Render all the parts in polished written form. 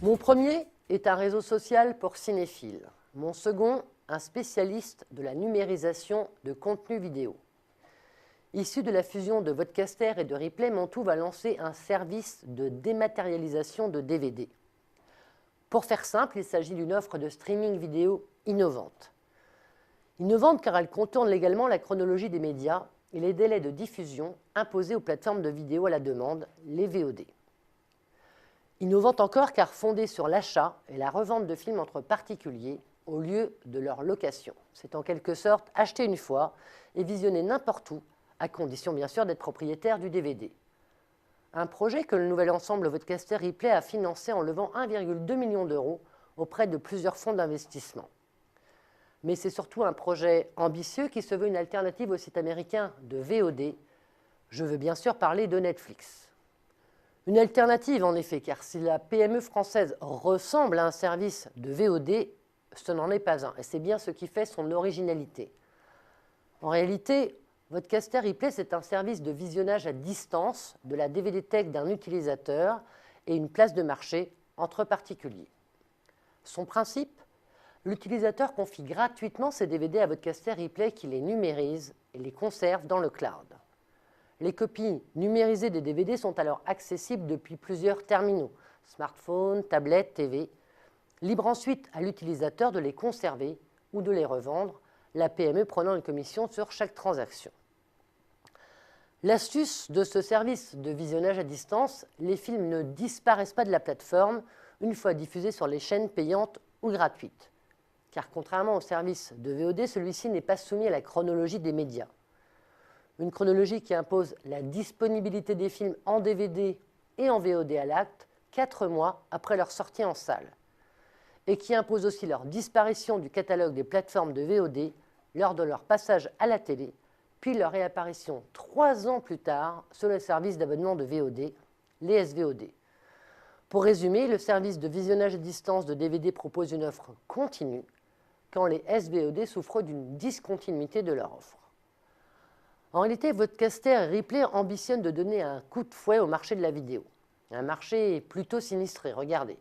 Mon premier est un réseau social pour cinéphiles. Mon second, un spécialiste de la numérisation de contenu vidéo. Issu de la fusion de Vodcaster et de Replay, Montou va lancer un service de dématérialisation de DVD. Pour faire simple, il s'agit d'une offre de streaming vidéo innovante. Innovante car elle contourne légalement la chronologie des médias et les délais de diffusion imposés aux plateformes de vidéo à la demande, les VOD. Innovante encore car fondée sur l'achat et la revente de films entre particuliers au lieu de leur location. C'est en quelque sorte acheter une fois et visionner n'importe où, à condition bien sûr d'être propriétaire du DVD. Un projet que le nouvel ensemble Vodcaster Replay a financé en levant 1,2 million d'euros auprès de plusieurs fonds d'investissement. Mais c'est surtout un projet ambitieux qui se veut une alternative au site américain de VOD. Je veux bien sûr parler de Netflix. Une alternative en effet, car si la PME française ressemble à un service de VOD, ce n'en est pas un, et c'est bien ce qui fait son originalité. En réalité, Vodcaster Replay, c'est un service de visionnage à distance de la DVD-thèque d'un utilisateur et une place de marché entre particuliers. Son principe, l'utilisateur confie gratuitement ses DVD à Vodcaster Replay qui les numérise et les conserve dans le cloud. Les copies numérisées des DVD sont alors accessibles depuis plusieurs terminaux, smartphones, tablettes, TV, libre ensuite à l'utilisateur de les conserver ou de les revendre, la PME prenant une commission sur chaque transaction. L'astuce de ce service de visionnage à distance, les films ne disparaissent pas de la plateforme une fois diffusés sur les chaînes payantes ou gratuites. Car contrairement au service de VOD, celui-ci n'est pas soumis à la chronologie des médias. Une chronologie qui impose la disponibilité des films en DVD et en VOD à l'acte 4 mois après leur sortie en salle. Et qui impose aussi leur disparition du catalogue des plateformes de VOD lors de leur passage à la télé, puis leur réapparition 3 ans plus tard sur le service d'abonnement de VOD, les SVOD. Pour résumer, le service de visionnage à distance de DVD propose une offre continue, quand les SVOD souffrent d'une discontinuité de leur offre. En réalité, Vodcaster et Replay ambitionnent de donner un coup de fouet au marché de la vidéo. Un marché plutôt sinistré, regardez.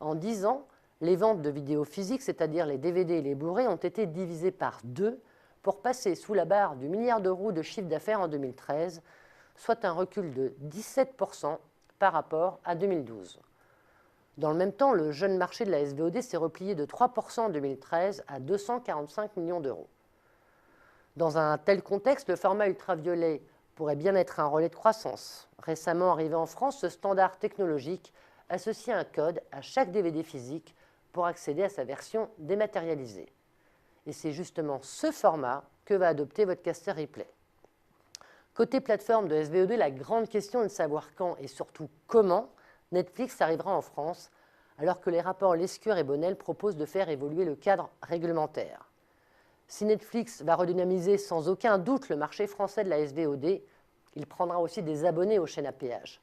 En 10 ans, les ventes de vidéos physiques, c'est-à-dire les DVD et les Blu-ray, ont été divisées par 2 pour passer sous la barre du milliard d'euros de chiffre d'affaires en 2013, soit un recul de 17% par rapport à 2012. Dans le même temps, le jeune marché de la SVOD s'est replié de 3% en 2013 à 245 millions d'euros. Dans un tel contexte, le format ultraviolet pourrait bien être un relais de croissance. Récemment arrivé en France, ce standard technologique associe un code à chaque DVD physique pour accéder à sa version dématérialisée. Et c'est justement ce format que va adopter Vodcaster Replay. Côté plateforme de SVOD, la grande question est de savoir quand et surtout comment Netflix arrivera en France, alors que les rapports Lescure et Bonnel proposent de faire évoluer le cadre réglementaire. Si Netflix va redynamiser sans aucun doute le marché français de la SVOD, il prendra aussi des abonnés aux chaînes à péage.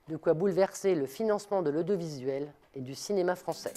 De quoi bouleverser le financement de l'audiovisuel et du cinéma français.